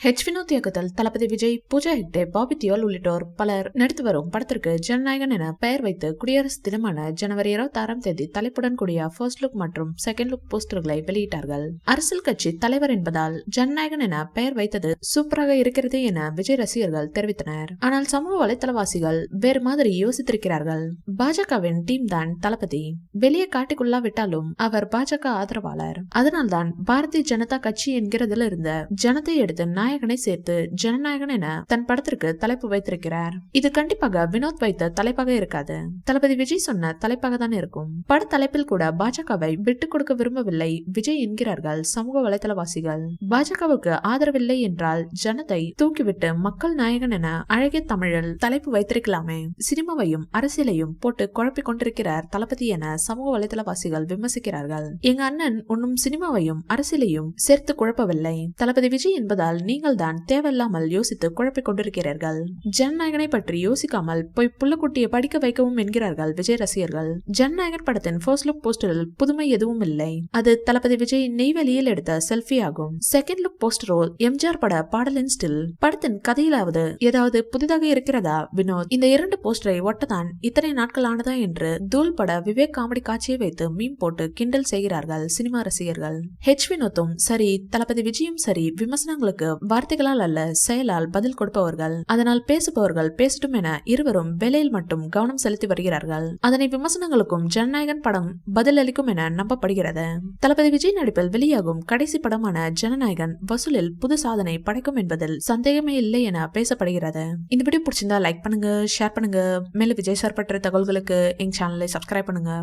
வினோத் இயக்கத்தில் தளபதி விஜய், பூஜா ஹெக்டே, பாபி தியோல் உள்ளிட்டோர் பலர் நடித்து வரும் படத்திற்கு ஜனநாயகன் என பெயர் வைத்து குடியரசு தினமான ஜனவரி 26ஆம் தேதி தலைப்புடன் கூடிய ஃபர்ஸ்ட் லுக் மற்றும் செகண்ட் லுக் போஸ்டர்களை வெளியிட்டார்கள். அரசியல் கட்சி தலைவர் என்பதால் ஜனநாயகன் என பெயர் வைத்தது சூப்பராக இருக்கிறது என விஜய் ரசிகர்கள் தெரிவித்தனர். ஆனால் சமூக வலைதளவாசிகள் வேறு மாதிரி யோசித்திருக்கிறார்கள். பாஜகவின் டீம் தான் தளபதி. வெளியே காட்டிக்கொள்ளாவிட்டாலும் அவர் பாஜக ஆதரவாளர். அதனால்தான் பாரதிய ஜனதா கட்சி என்கிறதுல இருந்த ஜனத்தை எடுத்து நாயகனை சேர்த்து ஜனநாயகன் என தன் படத்திற்கு தலைப்பு வைத்திருக்கிறார். இது கண்டிப்பாக வினோத் வைத்த தலைப்பாக இருக்காது. தளபதி விஜய் சொன்ன தலைப்பாக தான் இருக்கும். பட தலைப்பில் கூட பாஜகவை விட்டுக் கொடுக்க விரும்பவில்லை விஜய் என்கிறார்கள் சமூக வலைதளவாசிகள். பாஜகவுக்கு ஆதரவில்லை என்றால் ஜனத்தை தூக்கிவிட்டு மக்கள் நாயகன் என அழகிய தமிழில் தலைப்பு வைத்திருக்கலாமே. சினிமாவையும் அரசியலையும் போட்டு குழப்பிக் கொண்டிருக்கிறார் தளபதி என சமூக வலைதளவாசிகள் விமர்சிக்கிறார்கள். எங்க அண்ணன் ஒன்னும் சினிமாவையும் அரசியலையும் சேர்த்து குழப்பவில்லை. தளபதி விஜய் என்பதால் நீங்கள் தான் தேவையில்லாமல் யோசித்து குழப்பிக் கொண்டிருக்கிறீர்கள். ஜனநாயகனை பற்றி யோசிக்காமல் போய் புள்ளக்குட்டியை படிக்க வைக்கவும் என்கிறார்கள் விஜய் ரசிகர்கள். ஜனநாயகன் படத்தின் ஃபர்ஸ்ட் லுக் போஸ்டரில் புதுமை எதுவும் இல்லை. அது தளபதி விஜய் நெய்வேலியில் எடுத்த செல்ஃபி ஆகும். செகண்ட் லுக் போஸ்டரோ எம்ஜிஆர் பட பாடலின் ஸ்டில். படத்தின் கதையிலாவது ஏதாவது புதிதாக இருக்கிறதா வினோத்? இந்த இரண்டு போஸ்டரை ஒட்டதான் இத்தனை நாட்கள் ஆனதா என்று தூள் பட விவேக் காமெடி காட்சியை வைத்து மீம் போட்டு கிண்டல் செய்கிறார்கள் சினிமா ரசிகர்கள். வினோத்தும் சரி, தளபதி விஜயும் சரி, விமர்சனங்களுக்கு வார்த்தைகளால் அல்ல செயலால் பதில் கொடுப்பவர்கள். அதனால் பேசுபவர்கள் பேசட்டும் என இருவரும் வேலையில் மட்டும் கவனம் செலுத்தி வருகிறார்கள். அதனை விமர்சனங்களுக்கும் ஜனநாயகன் படம் பதில் அளிக்கும் என நம்பப்படுகிறது. தளபதி விஜய் நடிப்பில் வெளியாகும் கடைசி படமான ஜனநாயகன் வசூலில் புது சாதனை படைக்கும் என்பதில் சந்தேகமே இல்லை என பேசப்படுகிறது. இந்த வீடியோ பிடிச்சிருந்தா லைக் பண்ணுங்க, ஷேர் பண்ணுங்க. மேலும் விஜய் சார் பற்றிய தகவல்களுக்கு எங்க சேனலை சப்ஸ்கிரைப் பண்ணுங்க.